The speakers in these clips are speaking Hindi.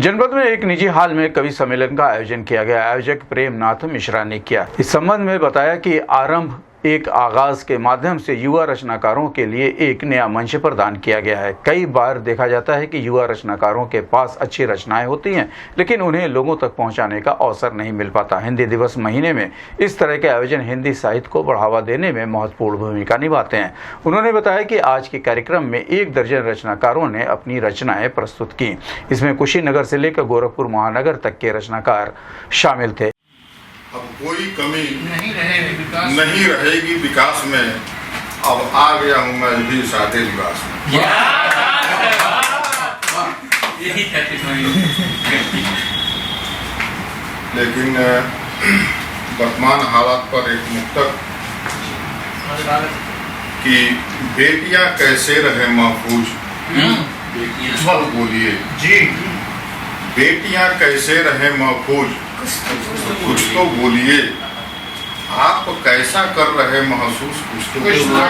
जनपद में एक निजी हॉल में कवि सम्मेलन का आयोजन किया गया। आयोजक प्रेमनाथ मिश्रा ने किया। इस संबंध में बताया कि आरंभ एक आगाज के माध्यम से युवा रचनाकारों के लिए एक नया मंच प्रदान किया गया है। कई बार देखा जाता है कि युवा रचनाकारों के पास अच्छी रचनाएं होती हैं, लेकिन उन्हें लोगों तक पहुंचाने का अवसर नहीं मिल पाता। हिंदी दिवस महीने में इस तरह के आयोजन हिंदी साहित्य को बढ़ावा देने में महत्वपूर्ण भूमिका निभाते हैं। उन्होंने बताया कि आज के कार्यक्रम में 1 दर्जन रचनाकारों ने अपनी रचनाएं प्रस्तुत की। इसमें कुशीनगर से लेकर गोरखपुर महानगर तक के रचनाकार शामिल थे। अब कोई कमी नहीं रहेगी विकास में। अब आ गया हूँ मैं भी सादे लिबास में। लेकिन वर्तमान हालात पर एक मुक्तक कि बेटियां कैसे रहे महफूज, बोलिए जी, बेटियां कैसे रहे महफूज, कुछ तो बोलिए। आप कैसा कर रहे महसूस, कुछ तो बोलिए।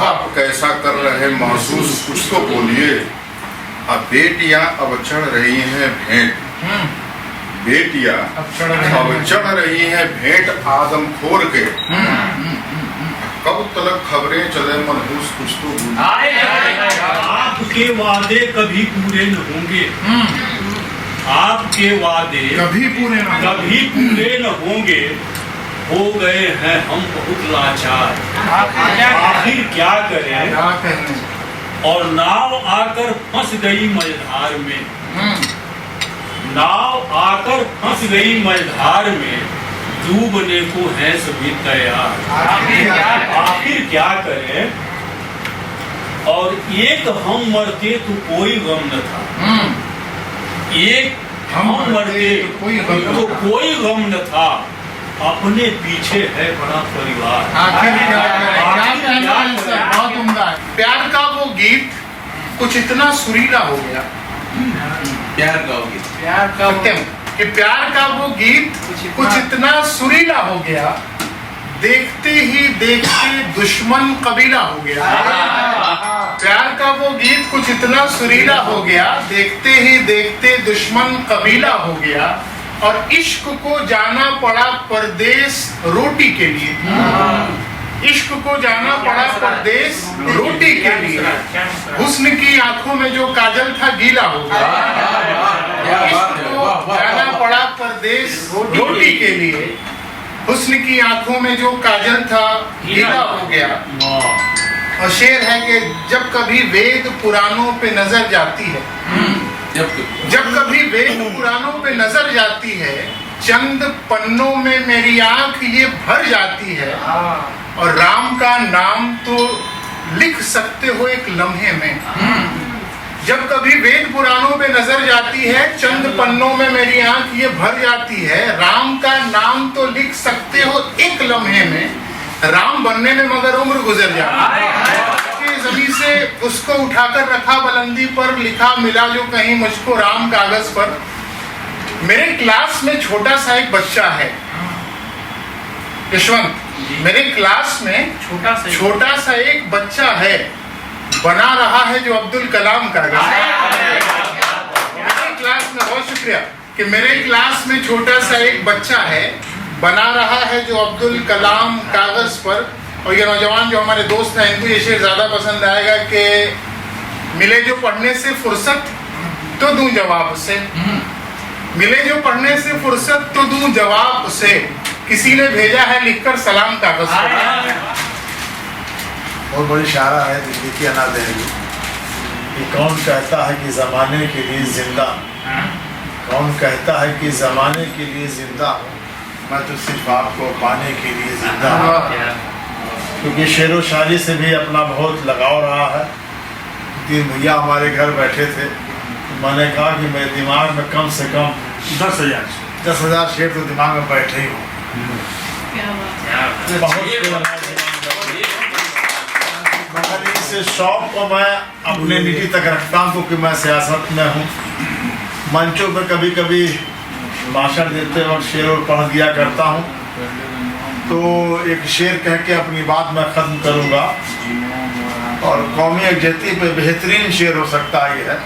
आप कैसा कर रहे महसूस, कुछ तो बोलिए। अब बेटियां अब चढ़ रही हैं भेंट, बेटियां अब चढ़ रही हैं भेंट आदमखोर के। कब तक खबरें चले मनहूस, कुछ तो बोलिए। आपके वादे कभी पूरे न होंगे, आपके वादे कभी पूरे न होंगे। हो गए हैं हम बहुत लाचार, आखिर क्या करें। और नाव आकर फंस गई मझधार में, नाव आकर फंस गई मझधार में। डूबने को है सभी तैयार, आखिर क्या करें। और एक हम मरते तो कोई गम न था, एक हम मरते तो कोई गम न था। अपने पीछे है बड़ा परिवार, आखिर क्या करें। बहुत उम्दा है। प्यार का वो गीत कुछ इतना सुरीला हो गया, प्यार का कि प्यार का वो गीत कुछ इतना सुरीला हो गया, देखते ही देखते दुश्मन कबीला हो गया। प्यार का वो गीत कुछ इतना सुरीला हो गया, देखते ही देखते दुश्मन कबीला हो गया। और इश्क को जाना पड़ा परदेस रोटी के लिए, इश्क को जाना पड़ा परदेस रोटी के लिए। हुस्न की आंखों में जो काजल था गीला हो गया, इश्क को जाना पड़ा परदेस रोटी के लिए। हुस्न की आंखों में जो काजल था गीला हो गया। और शेर है कि जब कभी वेद पुराणों पे नजर जाती है, जब कभी वेद पुराणों पे नजर जाती है, चंद पन्नों में मेरी आंख ये भर जाती है। और राम का नाम तो लिख सकते हो एक लम्हे में। जब कभी वेद पुराणों पे नजर जाती है, चंद पन्नों में मेरी आंख ये भर जाती है। राम का नाम तो लिख सकते हो एक लम्हे में, राम बनने में मगर उम्र गुजर जाती है। जमीन से उसको उठाकर रखा बुलंदी पर, लिखा मिला जो कहीं मुझको राम कागज पर। मेरे क्लास में छोटा सा एक बच्चा है यशवंत, मेरे क्लास में छोटा सा एक बच्चा है, बना रहा है जो अब्दुल कलाम कागज। मेरे क्लास में, बहुत शुक्रिया, कि मेरे क्लास में छोटा सा एक बच्चा है, बना रहा है जो अब्दुल कलाम कागज पर। और ये नौजवान जो हमारे दोस्त हैं, इनको ये शेर ज्यादा पसंद आएगा कि मिले जो पढ़ने से फुर्सत तो दूं जवाब उसे, मिले जो पढ़ने से फुर्सत तो दूं जवाब उसे। किसी ने भेजा है लिखकर सलाम कागज पर। बहुत बड़ी शायरा है दिल्ली की अना दहली कि कौन कहता है कि ज़माने के लिए जिंदा, कौन कहता है कि ज़माने के लिए जिंदा हूँ, मैं तो सिर्फ आपको पाने के लिए जिंदा हूँ। क्योंकि शेर व शायरी से भी अपना बहुत लगाव रहा है। तीन भैया हमारे घर बैठे थे, तो मैंने कहा कि मेरे दिमाग में कम से कम 10,000 शेर तो दिमाग में बैठे ही हो। मगर इस शौक को मैं अपने निजी तक रखता हूँ, क्योंकि मैं सियासत में हूँ। मंचों पर कभी कभी भाषण देते और शेर पढ़ दिया करता हूँ। तो एक शेर कह के अपनी बात मैं ख़त्म करूँगा। और कौमी यकजहती पे बेहतरीन शेर हो सकता है ये है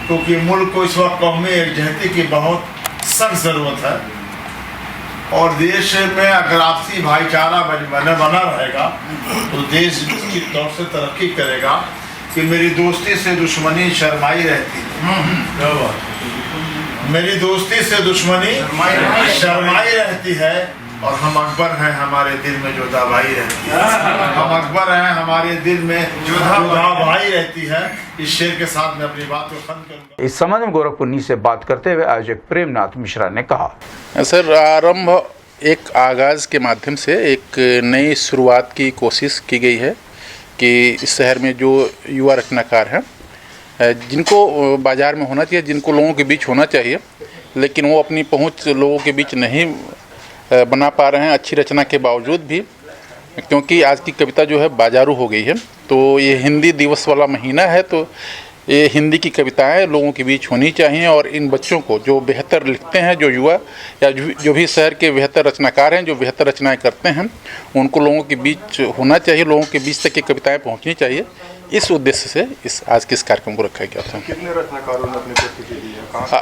क्योंकि मुल्क को इस वक्त कौमी एकजहती की बहुत सख्त ज़रूरत है और देश में अगर आपसी भाईचारा बना रहेगा तो देश की तौर से तरक्की करेगा। कि मेरी दोस्ती से दुश्मनी शर्माई रहती है, मेरी दोस्ती से दुश्मनी शर्माई रहती है और हम अकबर हैं हमारे दिल में जो दवाई रहती है, हम अकबर हैं हमारे दिल में जो दवाई रहती है। इस शेर के साथ मैं अपनी बात को खत्म करूंगा। इस संबंध में गोरखपुन्नी से बात करते हुए आयोजक प्रेमनाथ मिश्रा ने कहा, सर, आरंभ एक आगाज़ के माध्यम से एक नई शुरुआत की कोशिश की गई है कि इस शहर में जो युवा रचनाकार हैं, जिनको बाज़ार में होना चाहिए, जिनको लोगों के बीच होना चाहिए, लेकिन वो अपनी पहुंच लोगों के बीच नहीं बना पा रहे हैं अच्छी रचना के बावजूद भी, क्योंकि आज की कविता जो है बाजारू हो गई है। तो ये हिंदी दिवस वाला महीना है, तो ये हिंदी की कविताएं लोगों के बीच होनी चाहिए और इन बच्चों को जो बेहतर लिखते हैं, जो युवा या जो भी शहर के बेहतर रचनाकार हैं, जो बेहतर रचनाएं करते हैं, उनको लोगों के बीच होना चाहिए, लोगों के बीच तक ये कविताएं पहुंचनी चाहिए। इस उद्देश्य से आज के इस कार्यक्रम को रखा गया था। कितने रचनाकारों ने अपनी प्रस्तुति दी है? कहाँ से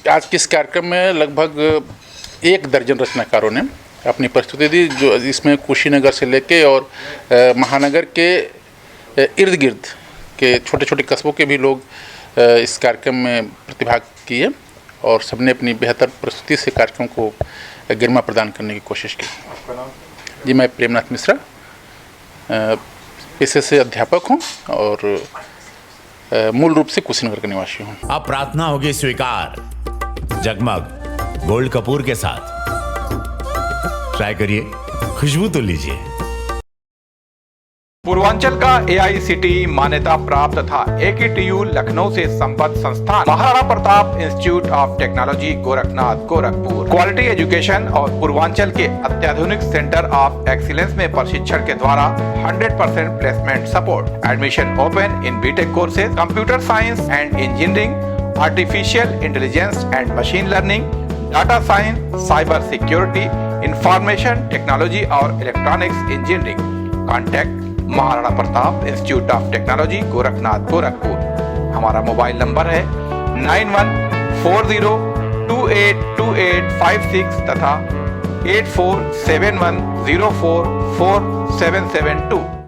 आज के इस कार्यक्रम में लगभग 1 दर्जन रचनाकारों ने अपनी प्रस्तुति दी, जो इसमें कुशीनगर से लेके और महानगर के इर्द गिर्द के छोटे छोटे कस्बों के भी लोग इस कार्यक्रम में प्रतिभाग किए और सबने अपनी बेहतर प्रस्तुति से कार्यक्रम को गरिमा प्रदान करने की कोशिश की। आपका नाम? जी, मैं प्रेमनाथ मिश्रा पेशे से अध्यापक हूँ और मूल रूप से कुशीनगर का निवासी हूँ। अब प्रार्थना होगी स्वीकार जगमग गोल्ड कपूर के साथ। ट्राई करिए, खुशबू तो लीजिए। पूर्वांचल का AICTE मान्यता प्राप्त तथा AKTU लखनऊ से संबद्ध संस्थान Maharana Pratap institute of technology Gorakhnath Gorakhpur quality education और पूर्वांचल के अत्याधुनिक सेंटर ऑफ एक्सीलेंस में प्रशिक्षण के द्वारा 100% placement support. Admission open in BTech courses, computer science and engineering, artificial intelligence and machine learning, data science, cyber security, information technology और electronics engineering. Contact Maharana Pratap institute of technology Gorakhnath Gorakhpur. हमारा मोबाइल नंबर है 9140282856 तथा 8471044772।